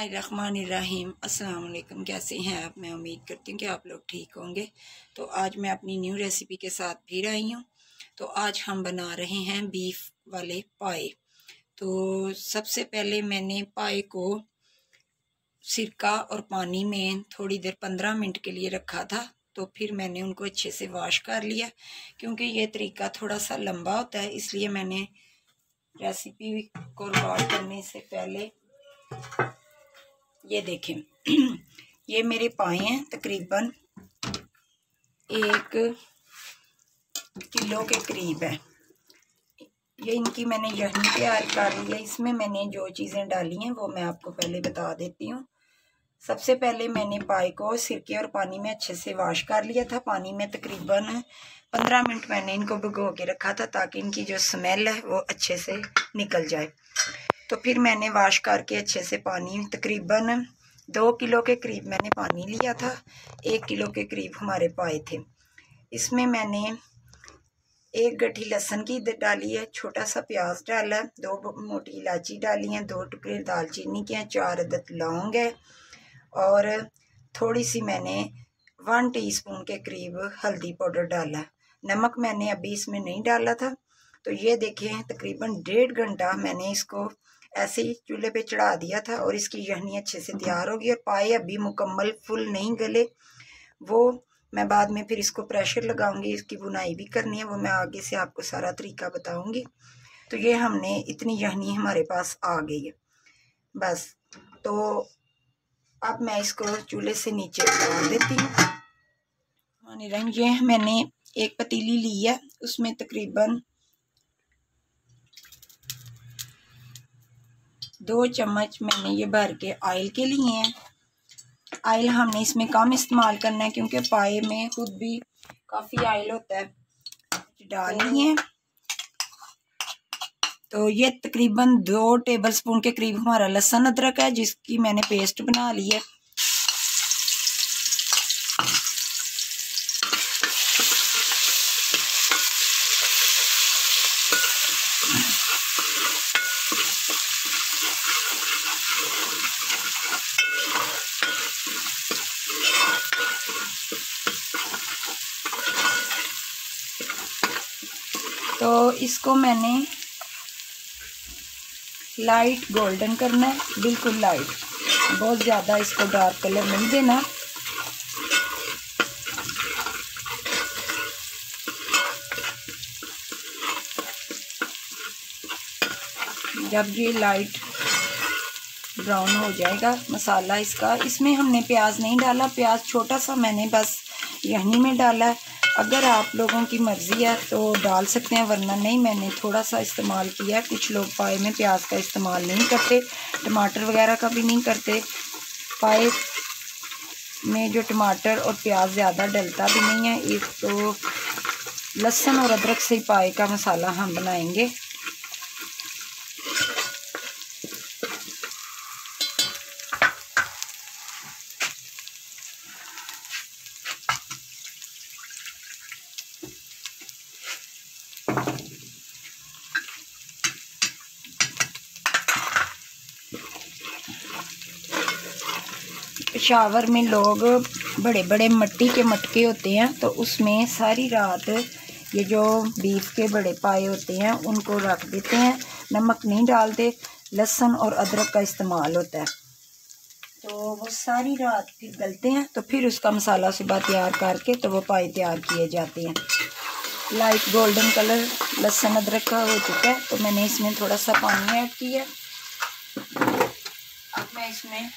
बिस्मिल्लाहिर्रहमानिर्रहीम। अस्सलाम वालेकुम। कैसे हैं आप? मैं उम्मीद करती हूँ कि आप लोग ठीक होंगे। तो आज मैं अपनी न्यू रेसिपी के साथ फिर आई हूँ। तो आज हम बना रहे हैं बीफ वाले पाए। तो सबसे पहले मैंने पाए को सिरका और पानी में थोड़ी देर 15 मिनट के लिए रखा था। तो फिर मैंने उनको अच्छे से वॉश कर लिया, क्योंकि ये तरीका थोड़ा सा लंबा होता है, इसलिए मैंने रेसिपी को रिकॉर्ड करने से पहले ये देखें ये मेरे पाए हैं तकरीबन 1 किलो के करीब है। ये इनकी मैंने यखनी तैयार कर ली है। इसमें मैंने जो चीज़ें डाली हैं वो मैं आपको पहले बता देती हूँ। सबसे पहले मैंने पाए को सिरके और पानी में अच्छे से वॉश कर लिया था। पानी में तकरीबन 15 मिनट मैंने इनको भिगो के रखा था, ताकि इनकी जो स्मेल है वो अच्छे से निकल जाए। तो फिर मैंने वॉश करके अच्छे से पानी, तकरीबन 2 किलो के करीब मैंने पानी लिया था। 1 किलो के करीब हमारे पाए थे। इसमें मैंने 1 गठी लहसुन की डाली है, छोटा सा प्याज डाला है, 2 मोटी इलायची डाली हैं, 2 टुकड़े दालचीनी के हैं, 4 अदद लौंग है, और थोड़ी सी मैंने 1 टीस्पून के करीब हल्दी पाउडर डाला। नमक मैंने अभी इसमें नहीं डाला था। तो ये देखें तकरीबन 1.5 घंटा मैंने इसको ऐसे ही चूल्हे पे चढ़ा दिया था, और इसकी यखनी अच्छे से तैयार होगी। और पाए अभी मुकम्मल फुल नहीं गले, वो मैं बाद में फिर इसको प्रेशर लगाऊंगी, इसकी बुनाई भी करनी है, वो मैं आगे से आपको सारा तरीका बताऊंगी। तो ये हमने इतनी यखनी हमारे पास आ गई है बस। तो अब मैं इसको चूल्हे से नीचे उतार देती हूँ। ये मैंने एक पतीली ली है, उसमें तकरीबन 2 चम्मच मैंने ये भर के ऑयल के लिए हैं। ऑयल हमने इसमें कम इस्तेमाल करना है, क्योंकि पाए में खुद भी काफ़ी ऑयल होता है। डाल लिए। तो ये तकरीबन 2 टेबलस्पून के करीब हमारा लहसुन अदरक है, जिसकी मैंने पेस्ट बना ली है। तो इसको मैंने लाइट गोल्डन करना है, बिल्कुल लाइट, बहुत ज़्यादा इसको डार्क कलर नहीं देना। जब ये लाइट ब्राउन हो जाएगा मसाला इसका, इसमें हमने प्याज नहीं डाला। प्याज छोटा सा मैंने बस यखनी में डाला है। अगर आप लोगों की मर्ज़ी है तो डाल सकते हैं, वरना नहीं। मैंने थोड़ा सा इस्तेमाल किया। कुछ लोग पाए में प्याज का इस्तेमाल नहीं करते, टमाटर वगैरह का भी नहीं करते। पाए में जो टमाटर और प्याज ज़्यादा डलता भी नहीं है। एक तो लहसुन और अदरक से ही पाए का मसाला हम बनाएंगे। पेशावर में लोग बड़े बड़े मिट्टी के मटके होते हैं, तो उसमें सारी रात ये जो बीफ के बड़े पाए होते हैं उनको रख देते हैं। नमक नहीं डालते, लहसुन और अदरक का इस्तेमाल होता है। तो वो सारी रात फिर गलते हैं, तो फिर उसका मसाला सुबह तैयार करके तो वो पाए तैयार किए जाते हैं। लाइट गोल्डन कलर लहसुन अदरक का हो चुका है, तो मैंने इसमें थोड़ा सा पानी ऐड किया। अब मैं इसमें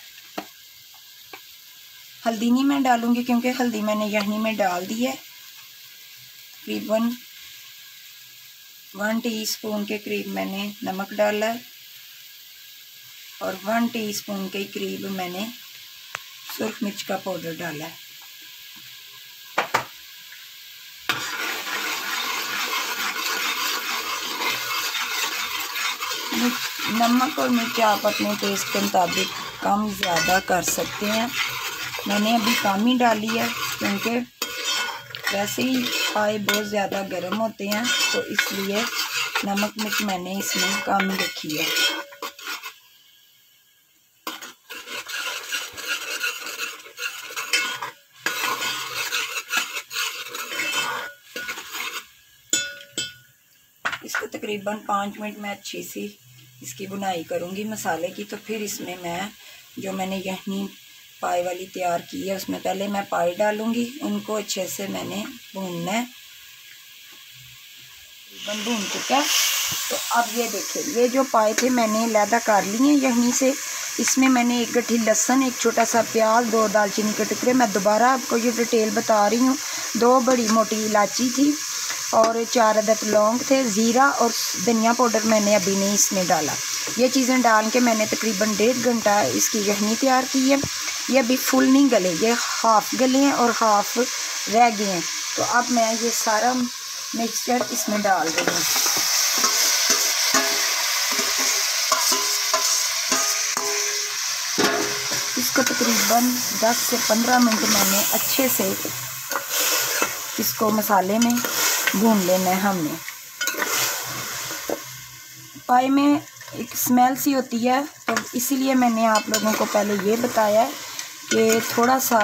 हल्दी नहीं मैं डालूंगी, क्योंकि हल्दी मैंने यखनी में डाल दी है। तकरीबन 1 टीस्पून के करीब मैंने नमक डाला है, और 1 टीस्पून के करीब मैंने सुर्ख मिर्च का पाउडर डाला है। नमक और मिर्च आप अपने टेस्ट के मुताबिक कम ज़्यादा कर सकते हैं। मैंने अभी कम ही डाली है, क्योंकि वैसे ही पाए बहुत ज़्यादा गर्म होते हैं, तो इसलिए नमक मिर्च मैंने इसमें कम रखी है। तकरीबन 5 मिनट मैं अच्छी सी इसकी बुनाई करूँगी मसाले की। तो फिर इसमें मैं जो मैंने यखनी पाई वाली तैयार की है उसमें पहले मैं पाई डालूँगी। उनको अच्छे से मैंने भूनना है। भून चुका है। तो अब ये देखिए, ये जो पाए थे मैंने लैदा कर लिए यहीं से। इसमें मैंने एक गठी लहसुन, एक छोटा सा प्याज, 2 दालचीनी के टुकड़े, मैं दोबारा आपको ये डिटेल बता रही हूँ, 2 बड़ी मोटी इलायची थी और 4 अदद लौंग थे। ज़ीरा और धनिया पाउडर मैंने अभी नहीं इसमें डाला। ये चीज़ें डाल के मैंने तकरीबन 1.5 घंटा इसकी यखनी तैयार की है। ये अभी फुल नहीं गले, ये हाफ़ गले हैं और हाफ़ रह गए हैं। तो अब मैं ये सारा मिक्सचर इसमें डाल रही हूँ। इसको तकरीबन 10 से 15 मिनट मैंने अच्छे से इसको मसाले में भून लेना है हमने। पाई में एक स्मेल सी होती है, तो इसीलिए मैंने आप लोगों को पहले ये बताया है कि थोड़ा सा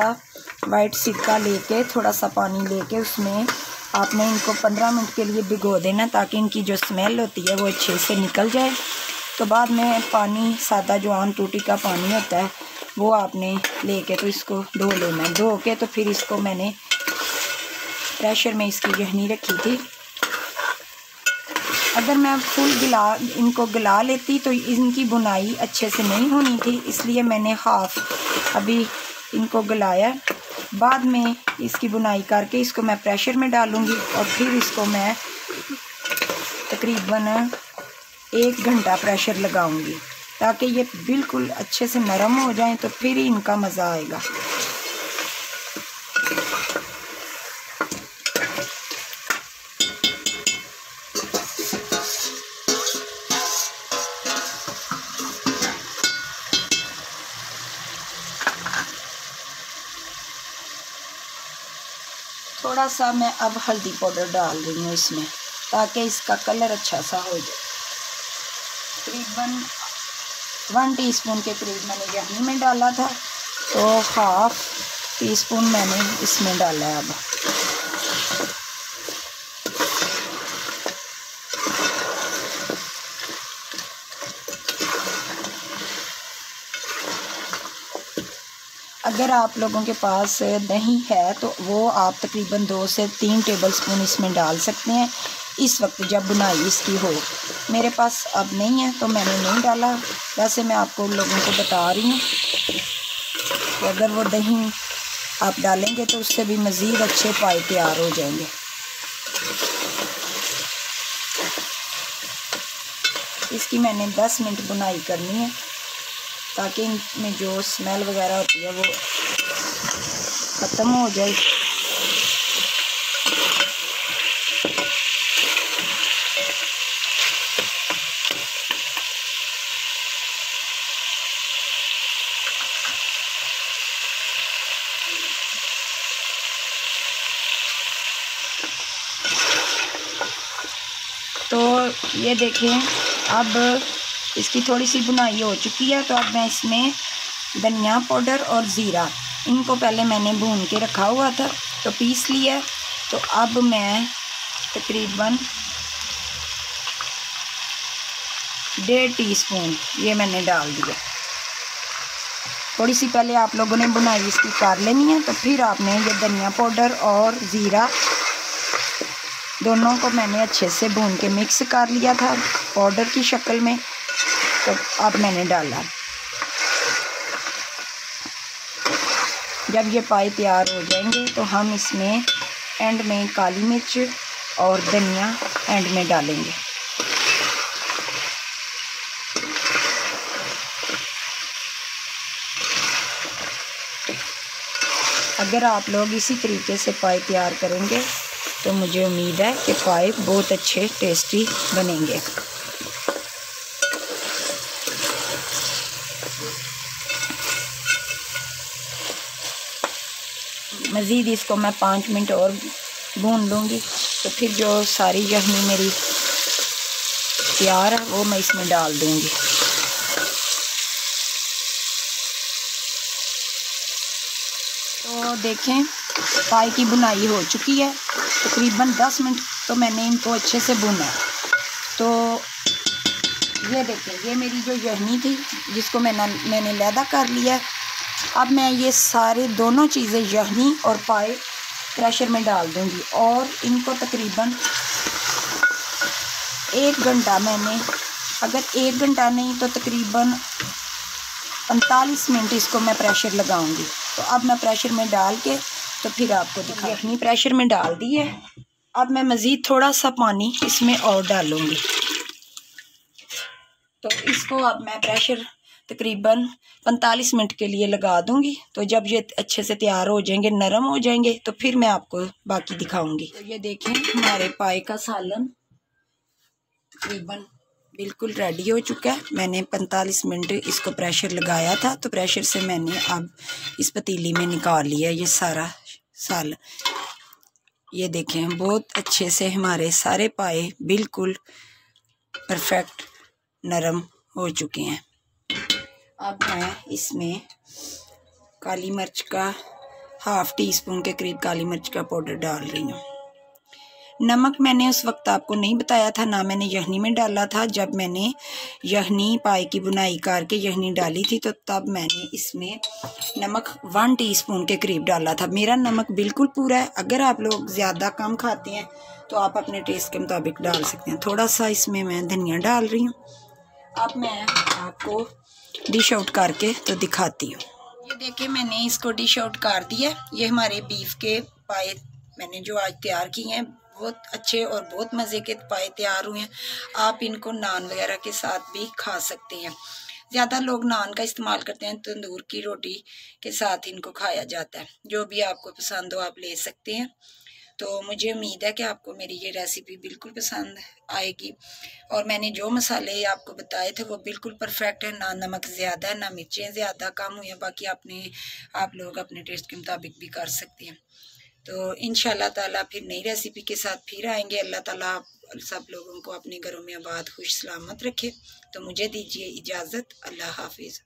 वाइट सिरका लेके, थोड़ा सा पानी लेके उसमें आपने इनको 15 मिनट के लिए भिगो देना, ताकि इनकी जो स्मेल होती है वो अच्छे से निकल जाए। तो बाद में पानी सादा जो आम टूटी का पानी होता है वो आपने लेके तो इसको धो लेना है। धो के तो फिर इसको मैंने प्रेशर में इसकी यखनी रखी थी। अगर मैं फुल इनको गला लेती तो इनकी बुनाई अच्छे से नहीं होनी थी, इसलिए मैंने हाफ़ अभी इनको गलाया। बाद में इसकी बुनाई करके इसको मैं प्रेशर में डालूँगी और फिर इसको मैं तकरीबन 1 घंटा प्रेशर लगाऊंगी, ताकि ये बिल्कुल अच्छे से नरम हो जाएं, तो फिर ही इनका मज़ा आएगा। थोड़ा सा मैं अब हल्दी पाउडर डाल रही हूँ इसमें, ताकि इसका कलर अच्छा सा हो जाए। तकरीबन 1 टीस्पून के करीब मैंने यखनी में डाला था, तो हाफ़ टीस्पून मैंने इसमें डाला है अब। अगर आप लोगों के पास दही है तो वो आप तकरीबन 2 से 3 टेबलस्पून इसमें डाल सकते हैं इस वक्त जब बुनाई इसकी हो। मेरे पास अब नहीं है तो मैंने नहीं डाला। वैसे मैं आपको लोगों को बता रही हूँ कि अगर वो दही आप डालेंगे तो उससे भी मज़ीद अच्छे पाए तैयार हो जाएंगे। इसकी मैंने 10 मिनट बुनाई करनी है, ताकि इनमें जो स्मेल वगैरह होती है वो ख़त्म हो जाए। तो ये देखें, अब इसकी थोड़ी सी बुनाई हो चुकी है। तो अब मैं इसमें धनिया पाउडर और ज़ीरा, इनको पहले मैंने भून के रखा हुआ था तो पीस लिया। तो अब मैं तकरीबन 1.5 टीस्पून ये मैंने डाल दिया। थोड़ी सी पहले आप लोगों ने बुनाई इसकी कर लेनी है, तो फिर आपने ये धनिया पाउडर और ज़ीरा दोनों को मैंने अच्छे से भून के मिक्स कर लिया था पाउडर की शक्ल में। तो अब मैंने डाला। जब ये पाए तैयार हो जाएंगे तो हम इसमें एंड में काली मिर्च और धनिया एंड में डालेंगे। अगर आप लोग इसी तरीके से पाए तैयार करेंगे तो मुझे उम्मीद है कि पाए बहुत अच्छे टेस्टी बनेंगे। मज़ीद इसको मैं 5 मिनट और भून लूँगी, तो फिर जो सारी यखनी मेरी तैयार है वो मैं इसमें डाल दूँगी। तो देखें, पाए की बुनाई हो चुकी है। तकरीबन 10 मिनट तो मैंने इनको अच्छे से भुना है। तो ये देखें, ये मेरी जो यखनी थी जिसको मैंने लैदा कर लिया है। अब मैं ये सारे दोनों चीज़ें यखनी और पाए प्रेशर में डाल दूँगी और इनको तकरीबन 1 घंटा, मैंने अगर 1 घंटा नहीं तो तकरीबन 45 मिनट इसको मैं प्रेशर लगाऊंगी। तो अब मैं प्रेशर में डाल के तो फिर आपको दिखा, यखनी प्रेशर में डाल दी है। अब मैं मज़ीद थोड़ा सा पानी इसमें और डालूंगी। तो इसको अब मैं प्रेशर तकरीबन 45 मिनट के लिए लगा दूंगी। तो जब ये अच्छे से तैयार हो जाएंगे, नरम हो जाएंगे, तो फिर मैं आपको बाकी दिखाऊंगी। तो ये देखें, हमारे पाए का सालन तकरीबन बिल्कुल रेडी हो चुका है। मैंने 45 मिनट इसको प्रेशर लगाया था, तो प्रेशर से मैंने अब इस पतीली में निकाल लिया ये सारा सालन। ये देखें, बहुत अच्छे से हमारे सारे पाए बिल्कुल परफेक्ट नरम हो चुके हैं। अब मैं इसमें काली मिर्च का 1/2 टीस्पून के करीब काली मिर्च का पाउडर डाल रही हूँ। नमक मैंने उस वक्त आपको नहीं बताया था, ना मैंने यखनी में डाला था। जब मैंने यखनी पाए की बुनाई करके यखनी डाली थी तो तब मैंने इसमें नमक 1 टीस्पून के करीब डाला था। मेरा नमक बिल्कुल पूरा है। अगर आप लोग ज़्यादा कम खाते हैं तो आप अपने टेस्ट के मुताबिक डाल सकते हैं। थोड़ा सा इसमें मैं धनिया डाल रही हूँ। अब मैं आपको डिश आउट करके तो दिखाती हूँ। ये देखिए, मैंने इसको डिश आउट कर दिया। ये हमारे बीफ के पाए मैंने जो आज तैयार किए हैं, बहुत अच्छे और बहुत मज़े के पाए तैयार हुए हैं। आप इनको नान वगैरह के साथ भी खा सकते हैं। ज़्यादा लोग नान का इस्तेमाल करते हैं, तंदूर की रोटी के साथ इनको खाया जाता है। जो भी आपको पसंद हो आप ले सकते हैं। तो मुझे उम्मीद है कि आपको मेरी ये रेसिपी बिल्कुल पसंद आएगी। और मैंने जो मसाले आपको बताए थे वो बिल्कुल परफेक्ट है। ना नमक ज़्यादा है, ना मिर्चें ज़्यादा कम हुई हैं। बाकी आप लोग अपने टेस्ट के मुताबिक भी कर सकते हैं। तो इंशाल्लाह ताला फिर नई रेसिपी के साथ फिर आएंगे। अल्लाह ताला सब लोगों को अपने घरों में आबाद खुश सलामत रखे। तो मुझे दीजिए इजाज़त। अल्लाह हाफिज़।